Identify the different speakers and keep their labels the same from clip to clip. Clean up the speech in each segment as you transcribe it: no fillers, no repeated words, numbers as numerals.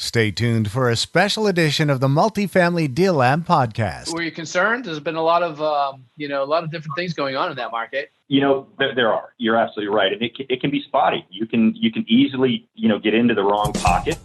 Speaker 1: Stay tuned for a special edition of the Multifamily Deal Lab podcast.
Speaker 2: Were you concerned? There's been a lot of, a lot of different things going on in that market.
Speaker 3: There are. You're absolutely right, and it can be spotty. You can easily, get into the wrong pocket.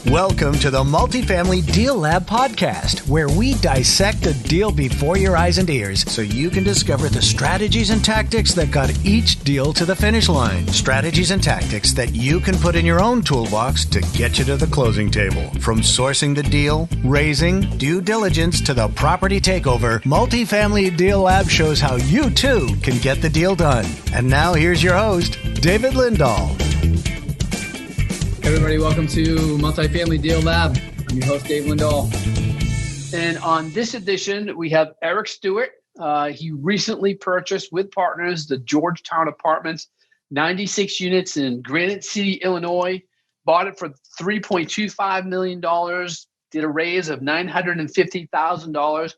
Speaker 1: Welcome to the Multifamily Deal Lab podcast, where we dissect a deal before your eyes and ears so you can discover the strategies and tactics that got each deal to the finish line. Strategies and tactics that you can put in your own toolbox to get you to the closing table. From sourcing the deal, raising, due diligence, to the property takeover, Multifamily Deal Lab shows how you too can get the deal done. And now here's your host, David Lindahl.
Speaker 2: Everybody, welcome to Multifamily Deal Lab. I'm your host, Dave Lindahl. And on this edition, we have Eric Stewart. He recently purchased with partners the Georgetown Apartments, 96 units in Granite City, Illinois. Bought it for $3.25 million, did a raise of $950,000.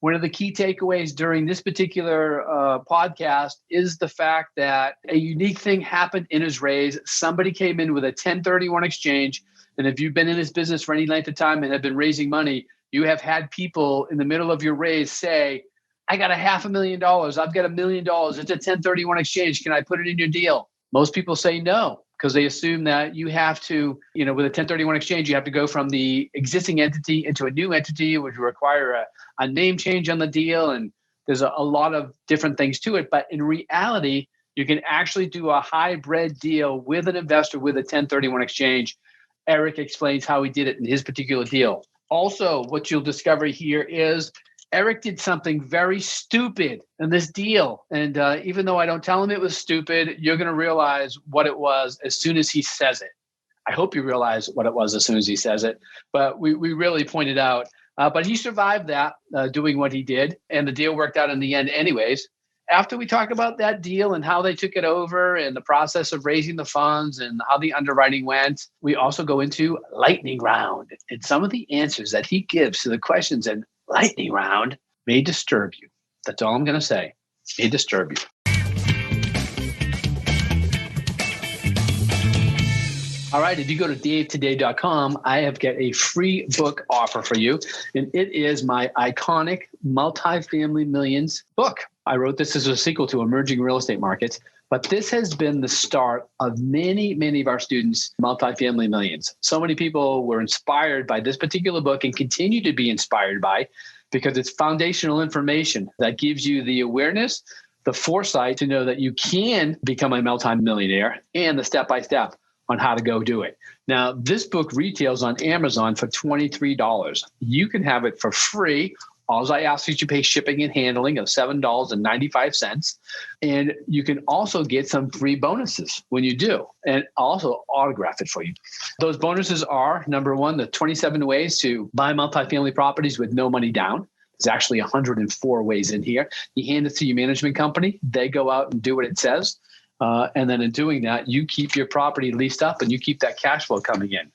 Speaker 2: One of the key takeaways during this particular podcast is the fact that a unique thing happened in his raise. Somebody came in with a 1031 exchange. And if you've been in this business for any length of time and have been raising money, you have had people in the middle of your raise say, I got $500,000. I've got $1 million. It's a 1031 exchange. Can I put it in your deal? Most people say no, because they assume that you have to, with a 1031 exchange, you have to go from the existing entity into a new entity, which would require a name change on the deal. And there's a lot of different things to it. But in reality, you can actually do a hybrid deal with an investor with a 1031 exchange. Eric explains how he did it in his particular deal. Also, what you'll discover here is Eric did something very stupid in this deal. And even though I don't tell him it was stupid, you're going to realize what it was as soon as he says it. I hope you realize what it was as soon as he says it. But we really pointed out. But he survived that, doing what he did. And the deal worked out in the end anyways. After we talk about that deal and how they took it over and the process of raising the funds and how the underwriting went, we also go into lightning round. And some of the answers that he gives to the questions in lightning round may disturb you. That's all I'm going to say. May disturb you. All right. If you go to davetoday.com, I have got a free book offer for you. And it is my iconic Multifamily Millions book. I wrote this as a sequel to Emerging Real Estate Markets. But this has been the start of many, many of our students' Multifamily Millions. So many people were inspired by this particular book and continue to be inspired by, because it's foundational information that gives you the awareness, the foresight to know that you can become a multimillionaire, and the step-by-step on how to go do it. Now, this book retails on Amazon for $23. You can have it for free. All I ask is you pay shipping and handling of $7.95. And you can also get some free bonuses when you do, and also autograph it for you. Those bonuses are, number one, the 27 ways to buy multifamily properties with no money down. There's actually 104 ways in here. You hand it to your management company. They go out and do what it says. And then in doing that, you keep your property leased up and you keep that cash flow coming in.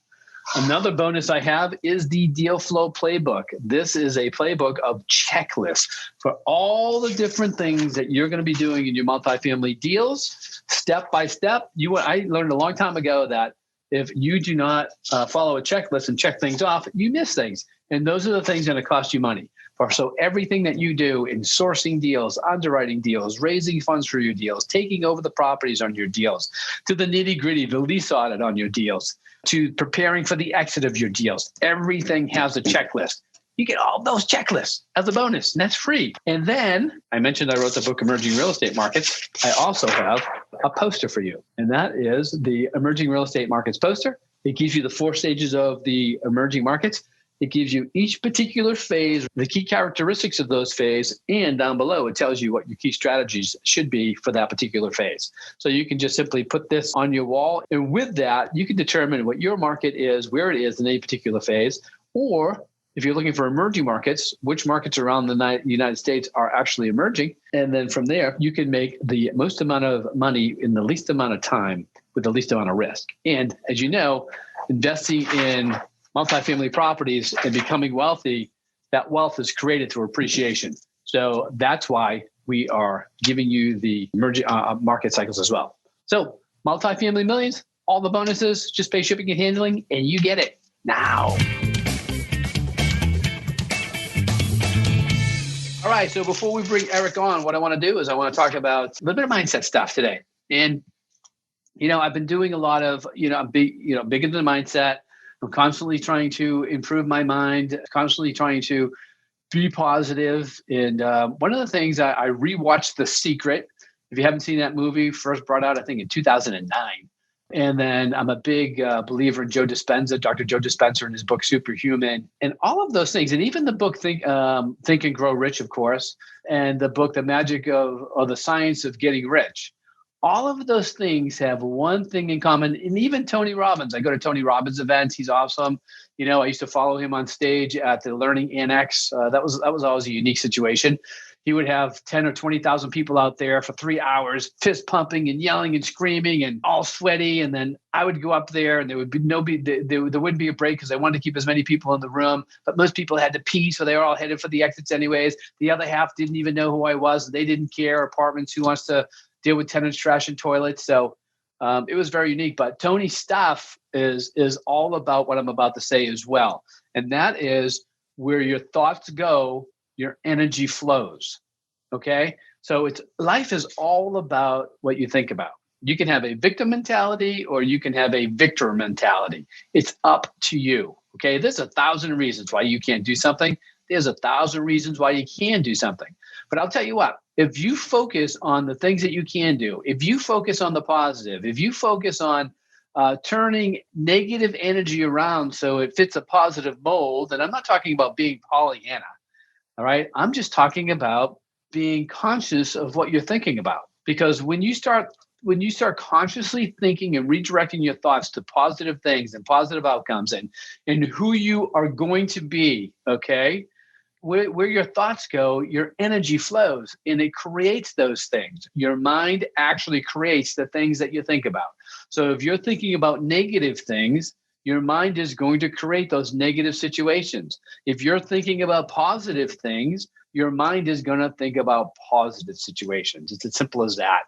Speaker 2: Another bonus I have is the Deal Flow Playbook. This is a playbook of checklists for all the different things that you're going to be doing in your multifamily deals, step by step. I learned a long time ago that if you do not follow a checklist and check things off, you miss things. And those are the things that are going to cost you money. So everything that you do in sourcing deals, underwriting deals, raising funds for your deals, taking over the properties on your deals, to the nitty gritty, the lease audit on your deals, to preparing for the exit of your deals, everything has a checklist. You get all those checklists as a bonus, and that's free. And then I mentioned I wrote the book Emerging Real Estate Markets. I also have a poster for you, and that is the Emerging Real Estate Markets poster. It gives you the 4 stages of the emerging markets. It gives you each particular phase, the key characteristics of those phases, and down below, it tells you what your key strategies should be for that particular phase. So you can just simply put this on your wall. And with that, you can determine what your market is, where it is in any particular phase, or if you're looking for emerging markets, which markets around the United States are actually emerging. And then from there, you can make the most amount of money in the least amount of time with the least amount of risk. And as you know, investing in multifamily properties and becoming wealthy, that wealth is created through appreciation. So that's why we are giving you the emerging market cycles as well. So multifamily millions, all the bonuses, just pay shipping and handling, and you get it now. All right, so before we bring Eric on, what I want to do is I want to talk about a little bit of mindset stuff today. And, I've been doing a lot of, I'm big into the mindset. I'm constantly trying to improve my mind, constantly trying to be positive. And one of the things I rewatched The Secret. If you haven't seen that movie, first brought out, I think, in 2009. And then I'm a big believer in Joe Dispenza, Dr. Joe Dispenza, in his book Superhuman, and all of those things. And even the book Think and Grow Rich, of course, and the book The Magic of the Science of Getting Rich. All of those things have one thing in common. And even Tony Robbins, I go to Tony Robbins events. He's awesome. I used to follow him on stage at the Learning Annex. That was always a unique situation. He would have 10 or 20,000 people out there for 3 hours, fist pumping and yelling and screaming and all sweaty. And then I would go up there and there would be there wouldn't be a break because I wanted to keep as many people in the room. But most people had to pee, so they were all headed for the exits anyways. The other half didn't even know who I was. They didn't care. Apartments, who wants to deal with tenants, trash, and toilets. So it was very unique. But Tony's stuff is all about what I'm about to say as well. And that is where your thoughts go, your energy flows. Okay. So life is all about what you think about. You can have a victim mentality or you can have a victor mentality. It's up to you. Okay. There's 1,000 reasons why you can't do something. There's 1,000 reasons why you can do something. But I'll tell you what, if you focus on the things that you can do, if you focus on the positive, if you focus on turning negative energy around so it fits a positive mold, and I'm not talking about being Pollyanna. All right. I'm just talking about being conscious of what you're thinking about. Because when you start consciously thinking and redirecting your thoughts to positive things and positive outcomes and who you are going to be, okay, where your thoughts go, your energy flows and it creates those things. Your mind actually creates the things that you think about. So if you're thinking about negative things, your mind is going to create those negative situations. If you're thinking about positive things, your mind is going to think about positive situations. It's as simple as that.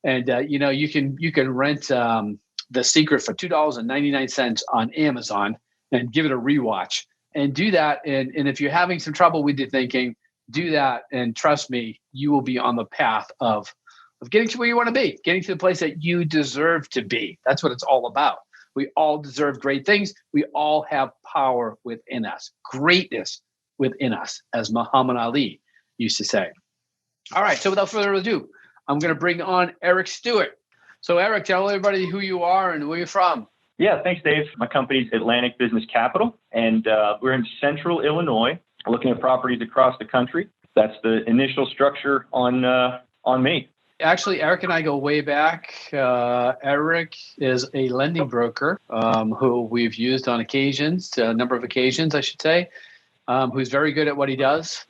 Speaker 2: And you can rent The Secret for $2.99 on Amazon and give it a rewatch and do that. And if you're having some trouble with your thinking, do that. And trust me, you will be on the path of getting to where you want to be, getting to the place that you deserve to be. That's what it's all about. We all deserve great things. We all have power within us, greatness within us, as Muhammad Ali used to say. All right. So without further ado, I'm going to bring on Eric Stewart. So Eric, tell everybody who you are and where you're from.
Speaker 3: Yeah, thanks, Dave. My company's Atlantic Business Capital, and we're in central Illinois, looking at properties across the country. That's the initial structure on me.
Speaker 2: Actually, Eric and I go way back. Eric is a lending broker who we've used on occasions, a number of occasions, I should say, who's very good at what he does.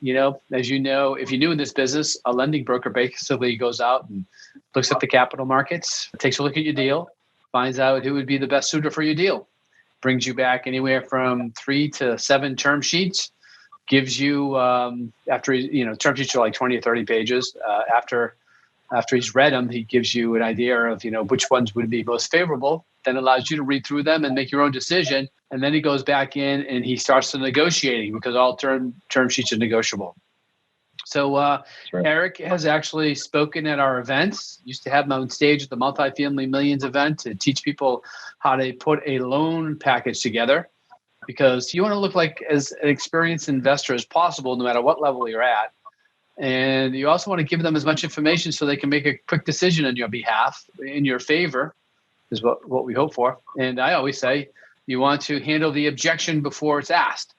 Speaker 2: As you know, if you're new in this business, a lending broker basically goes out and looks at the capital markets, takes a look at your deal, finds out who would be the best suitor for your deal, brings you back anywhere from 3 to 7 term sheets, gives you, term sheets are like 20 or 30 pages. After he's read them, he gives you an idea of, which ones would be most favorable, then allows you to read through them and make your own decision. And then he goes back in and he starts the negotiating because all term sheets are negotiable. So right. Eric has actually spoken at our events, used to have him on stage at the Multifamily Millions event to teach people how to put a loan package together, because you want to look like as an experienced investor as possible, no matter what level you're at. And you also want to give them as much information so they can make a quick decision on your behalf, in your favor, is what we hope for. And I always say you want to handle the objection before it's asked,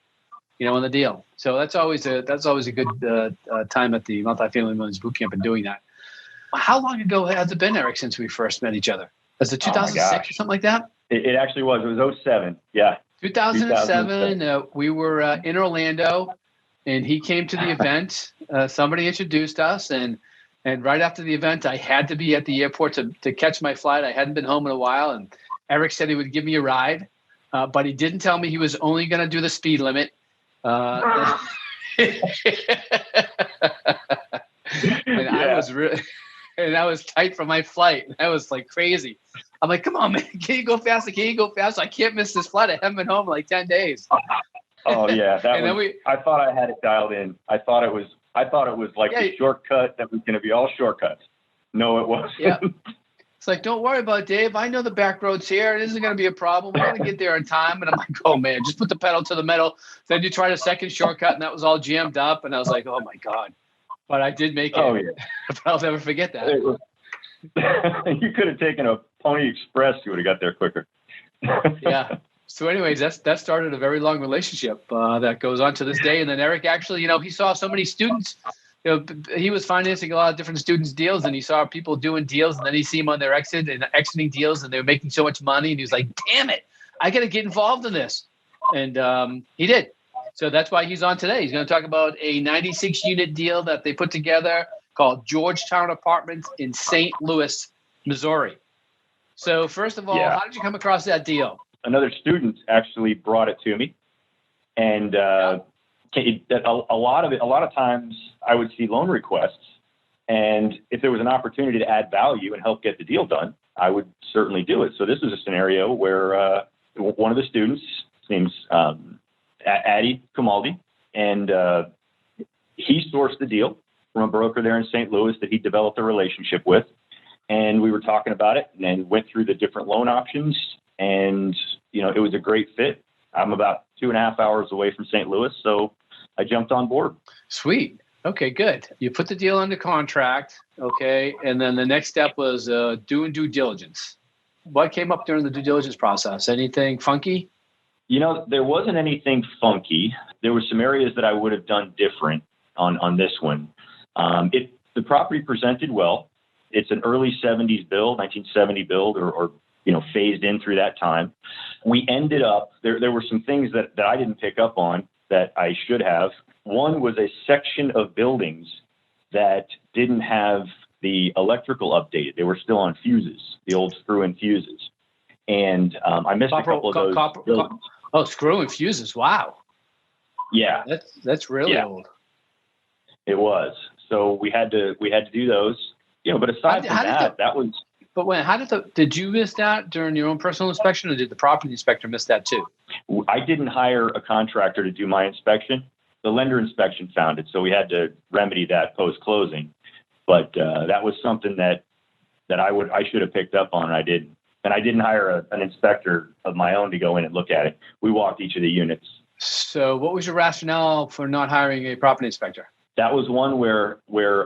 Speaker 2: in the deal. So that's always a good time at the Multifamily Millions Bootcamp and doing that. How long ago has it been, Eric, since we first met each other? Was it 2006 or something like that?
Speaker 3: It actually was. It was 2007. Yeah.
Speaker 2: 2007. We were in Orlando. And he came to the event. Somebody introduced us, and right after the event, I had to be at the airport to catch my flight. I hadn't been home in a while, and Eric said he would give me a ride, but he didn't tell me he was only going to do the speed limit. And I was really, and I was tight for my flight. I was like crazy. I'm like, come on, man, can you go faster? Can you go faster? I can't miss this flight. I haven't been home in like 10 days.
Speaker 3: Oh yeah, I thought I had it dialed in. I thought it was like the shortcut that was going to be all shortcuts. No, it wasn't.
Speaker 2: Yeah. It's like, don't worry about it, Dave. I know the back roads here. It isn't going to be a problem. We're going to get there in time. And I'm like, oh, man, just put the pedal to the metal. Then you tried a second shortcut, and that was all jammed up. And I was like, oh, my God. But I did make it. Oh, yeah. But I'll never forget that.
Speaker 3: You could have taken a Pony Express. You would have got there quicker.
Speaker 2: Yeah. So anyways, that started a very long relationship that goes on to this day. And then Eric actually, he saw so many students. He was financing a lot of different students' deals, and he saw people doing deals, and then he see them on their exiting deals, and they were making so much money, and he was like, damn it, I got to get involved in this. And he did. So that's why he's on today. He's going to talk about a 96-unit deal that they put together called Georgetown Apartments in St. Louis, Missouri. So first of all, How did you come across that deal?
Speaker 3: Another student actually brought it to me, and a lot of times I would see loan requests, and if there was an opportunity to add value and help get the deal done, I would certainly do it. So this was a scenario where one of the students, his name's Addy Kamaldi, and he sourced the deal from a broker there in St. Louis that he developed a relationship with, and we were talking about it and then went through the different loan options, and it was a great fit. I'm about 2.5 hours away from St. Louis, so I jumped on board.
Speaker 2: Sweet. Okay, good. You put the deal under contract, okay, and then the next step was doing due diligence. What came up during the due diligence process? Anything funky?
Speaker 3: There wasn't anything funky. There were some areas that I would have done different on this one. The property presented well. It's an early 70s build, 1970 build, or phased in through that time. We ended up, there were some things that I didn't pick up on that I should have. One was a section of buildings that didn't have the electrical updated. They were still on fuses, the old screw-in fuses. And I missed a couple of those.
Speaker 2: Screw-in fuses. Wow.
Speaker 3: Yeah.
Speaker 2: That's really old.
Speaker 3: It was. So we had to do those. But aside from that was.
Speaker 2: But did you miss that during your own personal inspection, or did the property inspector miss that too?
Speaker 3: I didn't hire a contractor to do my inspection. The lender inspection found it, so we had to remedy that post-closing. But that was something that I should have picked up on, and I didn't. And I didn't hire an inspector of my own to go in and look at it. We walked each of the units. So
Speaker 2: what was your rationale for not hiring a property inspector?
Speaker 3: That was one where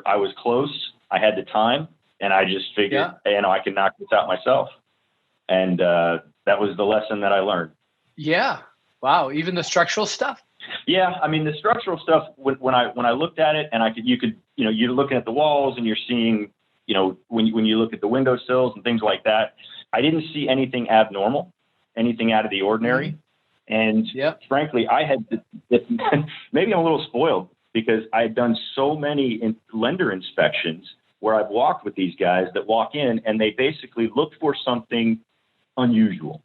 Speaker 3: I was close. I had the time. And I just figured, I can knock this out myself. And that was the lesson that I learned. Yeah.
Speaker 2: Wow. Even the structural stuff?
Speaker 3: Yeah. I mean, the structural stuff, when I looked at it, and you're looking at the walls and you're seeing, when you look at the windowsills and things like that, I didn't see anything abnormal, anything out of the ordinary. Mm-hmm. And frankly, maybe I'm a little spoiled because I had done so many lender inspections where I've walked with these guys that walk in and they basically look for something unusual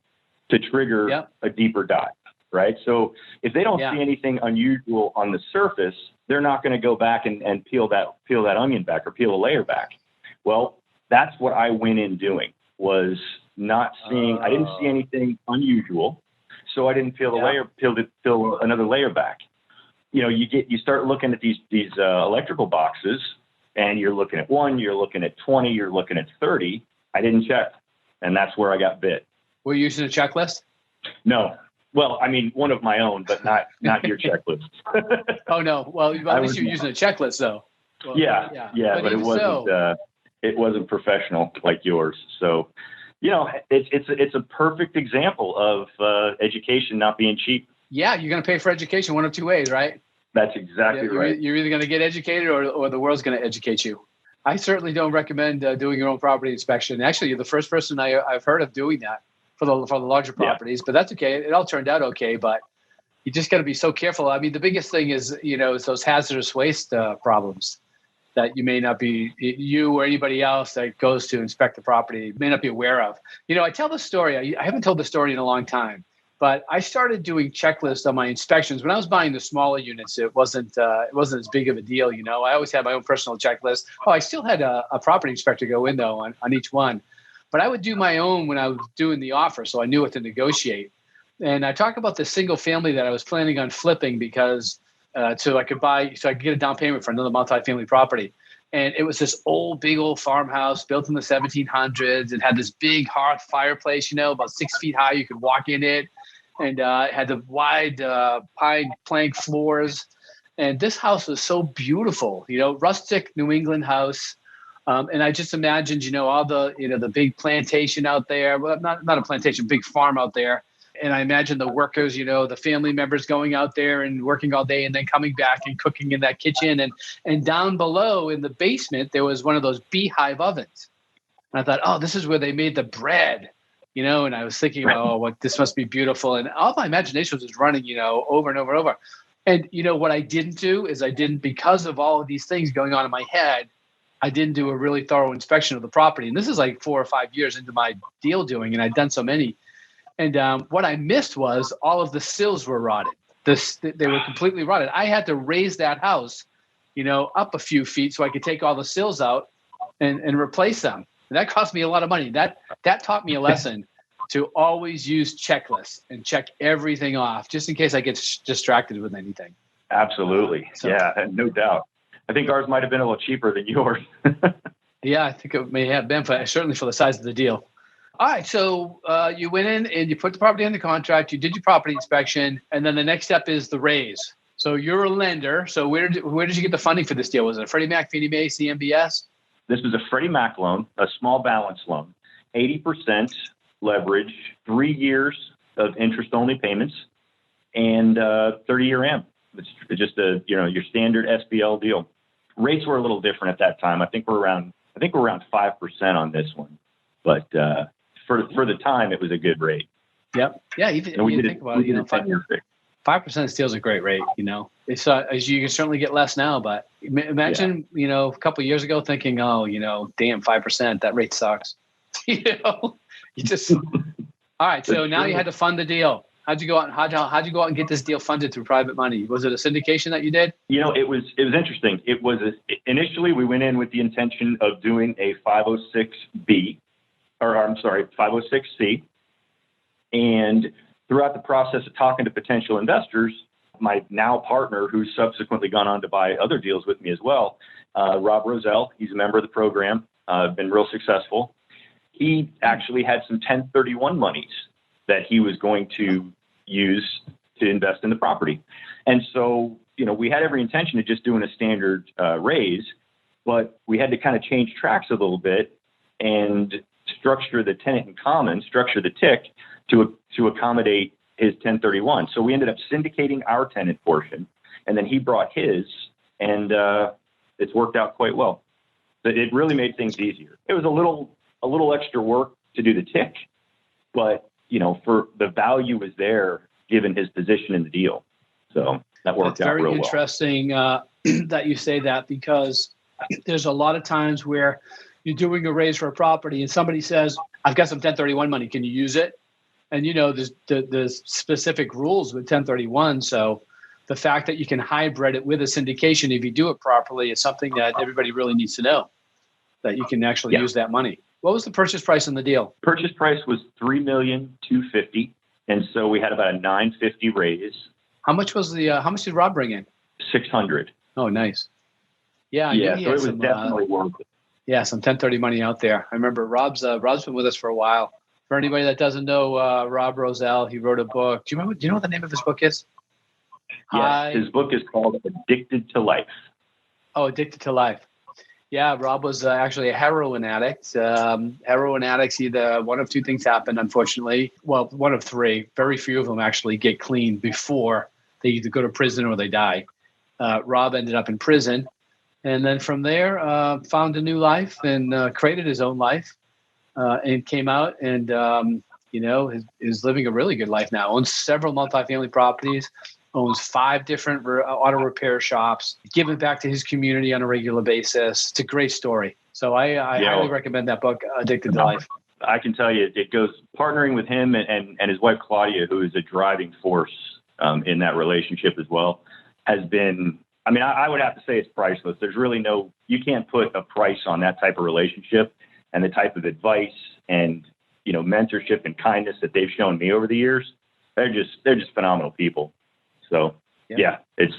Speaker 3: to trigger a deeper dive, right? So if they don't see anything unusual on the surface, they're not going to go back and peel that onion back or peel a layer back. Well, that's what I went in doing, was not seeing. I didn't see anything unusual, so I didn't peel another layer back. You start looking at these electrical boxes. And you're looking at 1, you're looking at 20, you're looking at 30. I didn't check. And that's where I got bit.
Speaker 2: Were you using a checklist?
Speaker 3: No. Well, I mean, one of my own, but not your checklist.
Speaker 2: Oh, no. Well, at least you're using a checklist, though. Well,
Speaker 3: but it wasn't professional like yours. So, it's a perfect example of education not being cheap.
Speaker 2: Yeah, you're going to pay for education one of two ways, right?
Speaker 3: That's exactly right.
Speaker 2: You're either going to get educated or the world's going to educate you. I certainly don't recommend doing your own property inspection. Actually, you're the first person I've heard of doing that for the larger properties, but that's okay. It all turned out okay, but you just got to be so careful. I mean, the biggest thing is, is those hazardous waste problems that you may not be, you or anybody else that goes to inspect the property may not be aware of. I tell the story. I haven't told the story in a long time. But I started doing checklists on my inspections. When I was buying the smaller units, it wasn't as big of a deal. I always had my own personal checklist. Oh, I still had a property inspector go in though on each one, but I would do my own when I was doing the offer, so I knew what to negotiate. And I talk about the single family that I was planning on flipping because so I could get a down payment for another multifamily property. And it was this big old farmhouse built in the 1700s. It had this big hearth fireplace, about 6 feet high. You could walk in it, and it had the wide pine plank floors. And this house was so beautiful, rustic New England house. And I just imagined, all the big plantation out there. Well, not a plantation, big farm out there. And I imagine the workers, the family members going out there and working all day and then coming back and cooking in that kitchen. And down below in the basement, there was one of those beehive ovens. And I thought, oh, this is where they made the bread, and I was thinking, this must be beautiful. And all my imagination was just running, over and over and over. And, what I didn't do is because of all of these things going on in my head, I didn't do a really thorough inspection of the property. And this is like 4 or 5 years into my deal doing, and I'd done so many. And what I missed was all of the sills were rotted. They were completely rotted. I had to raise that house, up a few feet so I could take all the sills out and replace them. And that cost me a lot of money. That taught me a lesson to always use checklists and check everything off just in case I get distracted with anything.
Speaker 3: Absolutely. So, yeah, no doubt. I think ours might have been a little cheaper than yours.
Speaker 2: Yeah, I think it may have been, certainly for the size of the deal. All right, so you went in and you put the property under contract, you did your property inspection, and then the next step is the raise. So you're a lender. So where did you get the funding for this deal? Was it a Freddie Mac, Fannie Mae, CMBS?
Speaker 3: This was a Freddie Mac loan, a small balance loan, 80% leverage, 3 years of interest-only payments, and 30-year AM. It's just your standard SBL deal. Rates were a little different at that time. I think we're around 5% on this one, but for the time, it was a good rate.
Speaker 2: Yep. Yeah. Even you think about it, 5% still is a great rate. It's as you can certainly get less now, but imagine a couple of years ago thinking, damn, 5%, that rate sucks. You just all right. So now you had to fund the deal. How'd you go out? How'd you go out and get this deal funded through private money? Was it a syndication that you did?
Speaker 3: It was interesting. It was initially we went in with the intention of doing a 506C, and throughout the process of talking to potential investors, my now partner, who's subsequently gone on to buy other deals with me as well, Rob Roselle, he's a member of the program, been real successful. He actually had some 1031 monies that he was going to use to invest in the property. And so, we had every intention of just doing a standard raise, but we had to kind of change tracks a little bit and structure the tenant in common, structure the TIC to accommodate his 1031. So we ended up syndicating our tenant portion, and then he brought his, and it's worked out quite well. But it really made things easier. It was a little extra work to do the TIC, but for the value was there given his position in the deal. So that worked out real well.
Speaker 2: It's very interesting that you say that, because there's a lot of times where you're doing a raise for a property and somebody says, I've got some 1031 money, can you use it? And there's specific rules with 1031. So the fact that you can hybrid it with a syndication, if you do it properly, is something that everybody really needs to know, that you can actually use that money. What was the purchase price on the deal?
Speaker 3: Purchase price was $3,250,000, and so we had about a $950,000 raise.
Speaker 2: How much did Rob bring in?
Speaker 3: $600,000.
Speaker 2: Oh, nice. Yeah,
Speaker 3: so it was definitely worth it.
Speaker 2: Yeah, some 1030 money out there. I remember Rob's been with us for a while. For anybody that doesn't know Rob Roselle, he wrote a book. Do you know what the name of his book is?
Speaker 3: Yes, his book is called Addicted to Life.
Speaker 2: Oh, Addicted to Life. Yeah, Rob was actually a heroin addict. Heroin addicts, either one of two things happen, unfortunately. Well, one of three. Very few of them actually get clean before they either go to prison or they die. Rob ended up in prison. And then from there, found a new life and created his own life and came out and, is living a really good life now. Owns several multifamily properties, owns 5 different auto repair shops, giving back to his community on a regular basis. It's a great story. So I highly recommend that book, Addicted to Life.
Speaker 3: I can tell you it goes partnering with him and his wife, Claudia, who is a driving force in that relationship as well, has been, I mean, I would have to say it's priceless. There's really you can't put a price on that type of relationship and the type of advice and, mentorship and kindness that they've shown me over the years. They're just phenomenal people. So yeah, it's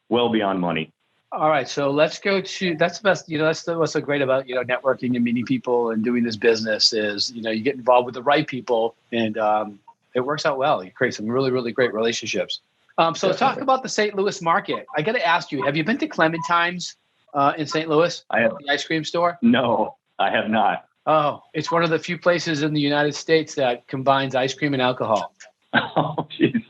Speaker 3: well beyond money.
Speaker 2: All right. So let's go to, that's the best, that's what's so great about, networking and meeting people and doing this business is, you get involved with the right people and it works out well. You create some really, really great relationships. So let's talk about the St. Louis market. I got to ask you, have you been to Clementine's in St. Louis?
Speaker 3: I have.
Speaker 2: The ice cream store?
Speaker 3: No, I have not.
Speaker 2: Oh, it's one of the few places in the United States that combines ice cream and alcohol.
Speaker 3: Oh, jeez.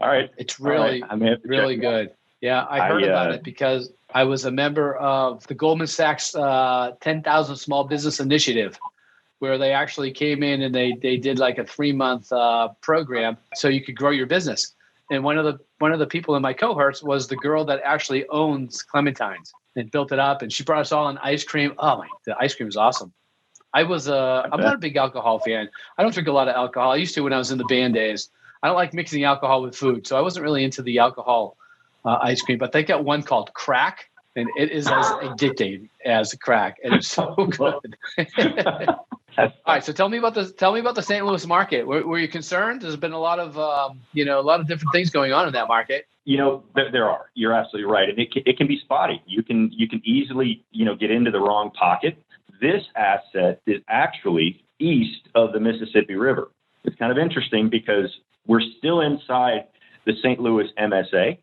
Speaker 3: All right.
Speaker 2: It's really, really good. Yeah, I heard about it because I was a member of the Goldman Sachs 10,000 Small Business Initiative, where they actually came in and they did like a 3-month program so you could grow your business. And one of the people in my cohorts was the girl that actually owns Clementine's and built it up. And she brought us all on ice cream. Oh my, the ice cream is awesome. I'm not a big alcohol fan. I don't drink a lot of alcohol. I used to when I was in the band days. I don't like mixing alcohol with food. So I wasn't really into the alcohol ice cream, but they got one called Crack, and it is as addicting as crack, and it's so good. All right, so tell me about the St. Louis market. Were you concerned? There's been a lot of a lot of different things going on in that market.
Speaker 3: There are. You're absolutely right, and it can be spotty. You can easily get into the wrong pocket. This asset is actually east of the Mississippi River. It's kind of interesting because we're still inside the St. Louis MSA.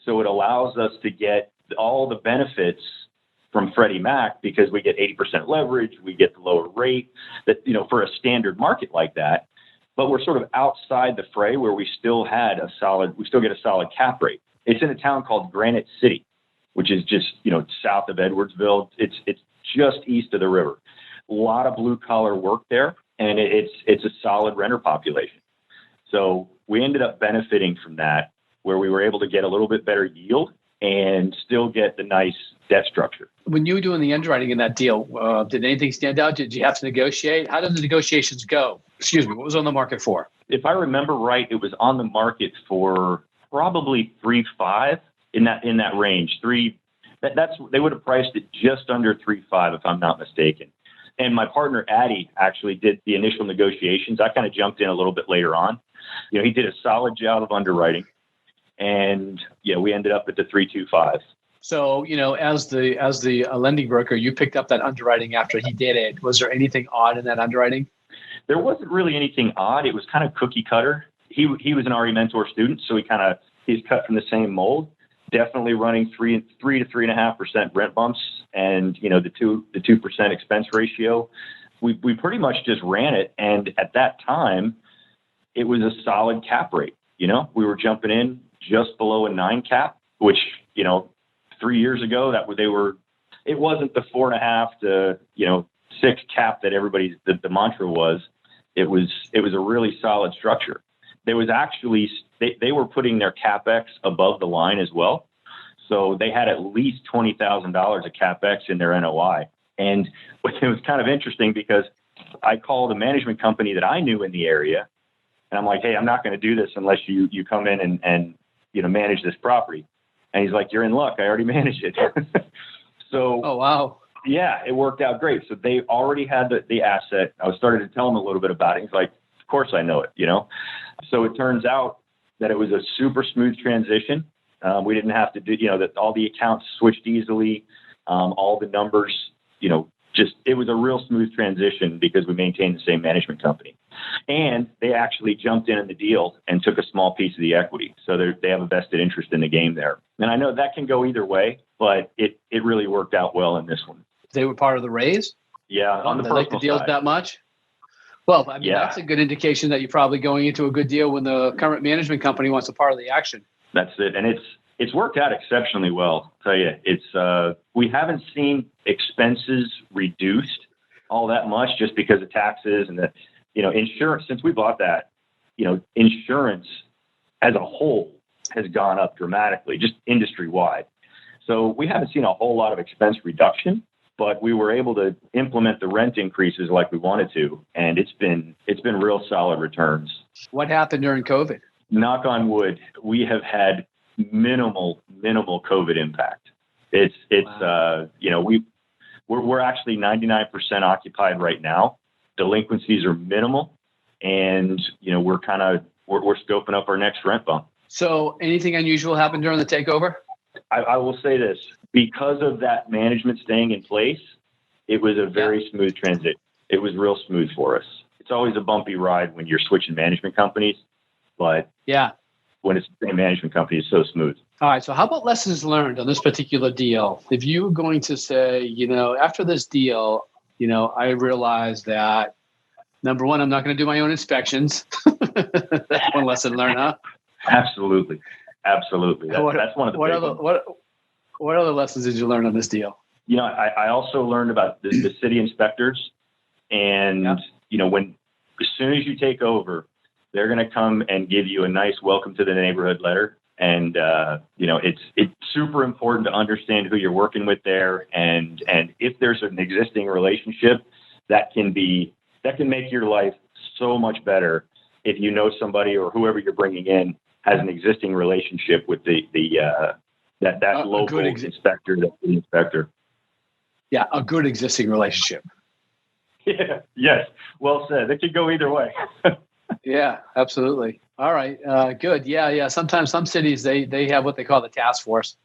Speaker 3: So it allows us to get all the benefits from Freddie Mac because we get 80% leverage, we get the lower rate that, for a standard market like that. But we're sort of outside the fray where we still get a solid cap rate. It's in a town called Granite City, which is just, south of Edwardsville. It's just east of the river. A lot of blue collar work there, and it's a solid renter population. So we ended up benefiting from that, where we were able to get a little bit better yield and still get the nice debt structure.
Speaker 2: When you were doing the underwriting in that deal, did anything stand out? Did you have to negotiate? How did the negotiations go? Excuse me, what was on the market for?
Speaker 3: If I remember right, it was on the market for probably 3.5 in that range. They would have priced it just under 3.5 if I'm not mistaken. And my partner Addy actually did the initial negotiations. I kind of jumped in a little bit later on. He did a solid job of underwriting. And we ended up at the 3.25.
Speaker 2: So, as the lending broker, you picked up that underwriting after he did it. Was there anything odd in that underwriting?
Speaker 3: There wasn't really anything odd. It was kind of cookie cutter. He was an RE Mentor student, so he's cut from the same mold. Definitely running 3 to 3.5% rent bumps, and the 2% expense ratio. We pretty much just ran it, and at that time, it was a solid cap rate. We were jumping in just below a 9 cap, which, 3 years ago it wasn't the 4.5 to, 6 cap that the mantra was. It was a really solid structure. There was actually, they were putting their CapEx above the line as well. So they had at least $20,000 of CapEx in their NOI. And it was kind of interesting because I called a management company that I knew in the area. And I'm like, hey, I'm not going to do this unless you come in and manage this property. And he's like, you're in luck. I already managed it. So,
Speaker 2: oh, wow.
Speaker 3: Yeah, it worked out great. So they already had the asset. I was starting to tell him a little bit about it. He's like, of course I know it, So it turns out that it was a super smooth transition. We didn't have to do, that all the accounts switched easily. All the numbers, it was a real smooth transition because we maintained the same management company. And they actually jumped in the deal and took a small piece of the equity. So they have a vested interest in the game there. And I know that can go either way, but it really worked out well in this one.
Speaker 2: They were part of the raise?
Speaker 3: Yeah. On the
Speaker 2: they like the deals
Speaker 3: side.
Speaker 2: That much? Well, That's a good indication that you're probably going into a good deal when the current management company wants a part of the action.
Speaker 3: That's it. And it's worked out exceptionally well. I'll tell you, we haven't seen expenses reduced all that much just because of taxes and the, insurance. Since we bought that, insurance as a whole has gone up dramatically, just industry wide. So we haven't seen a whole lot of expense reduction. but we were able to implement the rent increases like we wanted to, and it's been real solid returns.
Speaker 2: What happened during COVID?
Speaker 3: Knock on wood, we have had minimal COVID impact. Wow. We're actually 99% occupied right now. Delinquencies are minimal, and we're scoping up our next rent bump.
Speaker 2: So anything unusual happened during the takeover?
Speaker 3: I will say this, because of that management staying in place, it was a very smooth transition. It was real smooth for us. It's always a bumpy ride when you're switching management companies, but when it's the same management company, it's so smooth.
Speaker 2: All right. So how about lessons learned on this particular deal? If you were going to say, after this deal, I realized that, number one, I'm not going to do my own inspections. That's one lesson learned, huh?
Speaker 3: Absolutely. That's one of the big ones.
Speaker 2: What other lessons did you learn on this deal?
Speaker 3: I also learned about the city inspectors, and when as soon as you take over, they're going to come and give you a nice welcome to the neighborhood letter. And it's super important to understand who you're working with there, and if there's an existing relationship, that can make your life so much better if you know somebody or whoever you're bringing in has an existing relationship with that local inspector, that inspector.
Speaker 2: Yeah, a good existing relationship.
Speaker 3: Yeah. Yes. Well said. It could go either way.
Speaker 2: Yeah, absolutely. All right. Good. Yeah. Sometimes some cities, they have what they call the task force.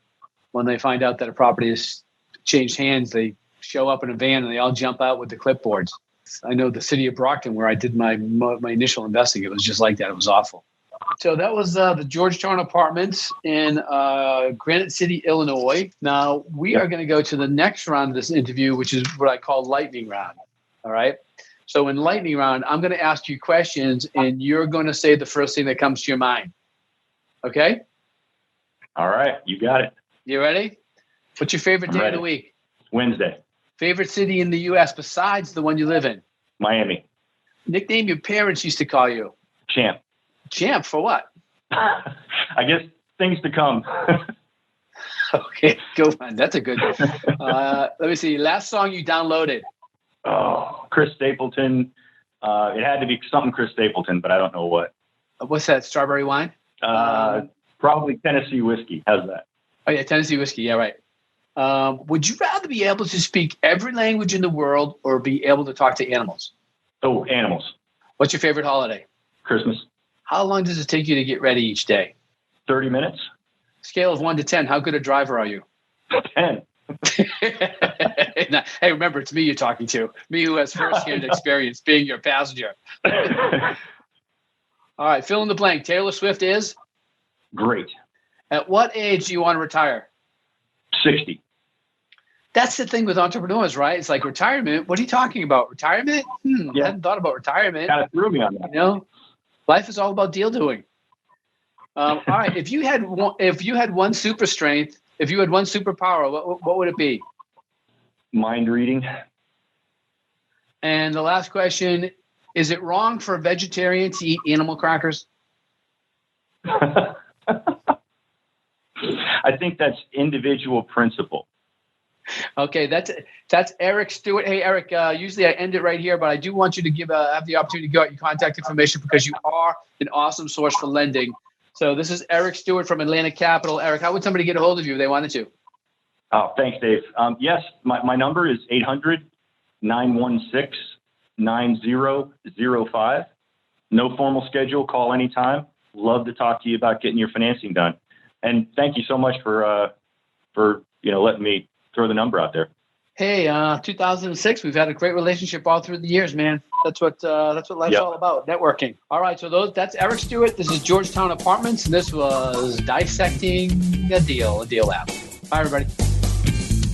Speaker 2: When they find out that a property has changed hands, they show up in a van and they all jump out with the clipboards. I know the city of Brockton, where I did my initial investing, it was just like that. It was awful. So that was the Georgetown Apartments in Granite City, Illinois. Now we are going to go to the next round of this interview, which is what I call lightning round. All right. So in lightning round, I'm going to ask you questions, and you're going to say the first thing that comes to your mind. Okay?
Speaker 3: All right. You got it.
Speaker 2: You ready? What's your favorite day of the week?
Speaker 3: Wednesday.
Speaker 2: Favorite city in the U.S. besides the one you live in?
Speaker 3: Miami.
Speaker 2: Nickname your parents used to call you?
Speaker 3: Champ.
Speaker 2: Champ for what?
Speaker 3: I guess things to come.
Speaker 2: Okay, go on. That's a good one. Let me see. Last song you downloaded?
Speaker 3: Oh, Chris Stapleton. It had to be something Chris Stapleton, but I don't know what.
Speaker 2: What's that? Strawberry wine?
Speaker 3: Probably Tennessee whiskey. How's that?
Speaker 2: Oh, yeah, Tennessee whiskey. Yeah, right. Would you rather be able to speak every language in the world or be able to talk to animals?
Speaker 3: Oh, animals.
Speaker 2: What's your favorite holiday?
Speaker 3: Christmas.
Speaker 2: How long does it take you to get ready each day?
Speaker 3: 30 minutes.
Speaker 2: Scale of 1 to 10, how good a driver are you?
Speaker 3: 10.
Speaker 2: Hey, remember, it's me you're talking to. Me who has first-hand experience being your passenger. All right, fill in the blank. Taylor Swift is?
Speaker 3: Great.
Speaker 2: At what age do you want to retire?
Speaker 3: 60.
Speaker 2: That's the thing with entrepreneurs, right? It's like retirement. What are you talking about? Retirement? I hadn't thought about retirement.
Speaker 3: Kind of threw me on that.
Speaker 2: Life is all about deal doing. All right. If you had one super strength, if you had one superpower, what would it be?
Speaker 3: Mind reading.
Speaker 2: And the last question, is it wrong for a vegetarian to eat animal crackers?
Speaker 3: I think that's individual principle.
Speaker 2: Okay, that's Eric Stewart. Hey, Eric, usually I end it right here, but I do want you to have the opportunity to give out your contact information because you are an awesome source for lending. So this is Eric Stewart from Atlantic Capital. Eric, how would somebody get a hold of you if they wanted to?
Speaker 3: Oh, thanks, Dave. Yes, my number is 800-916-9005. No formal schedule. Call anytime. Love to talk to you about getting your financing done. And thank you so much for letting me throw the number out there.
Speaker 2: Hey, 2006. We've had a great relationship all through the years, man. That's what life's all about. Networking. All right, so that's Eric Stewart. This is Georgetown Apartments, and this was Dissecting a Deal Lab. Bye, everybody.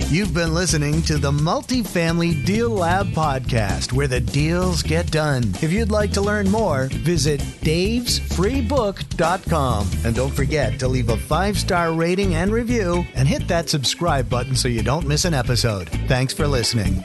Speaker 1: You've been listening to the Multifamily Deal Lab podcast, where the deals get done. If you'd like to learn more, visit davesfreebook.com. And don't forget to leave a 5-star rating and review and hit that subscribe button so you don't miss an episode. Thanks for listening.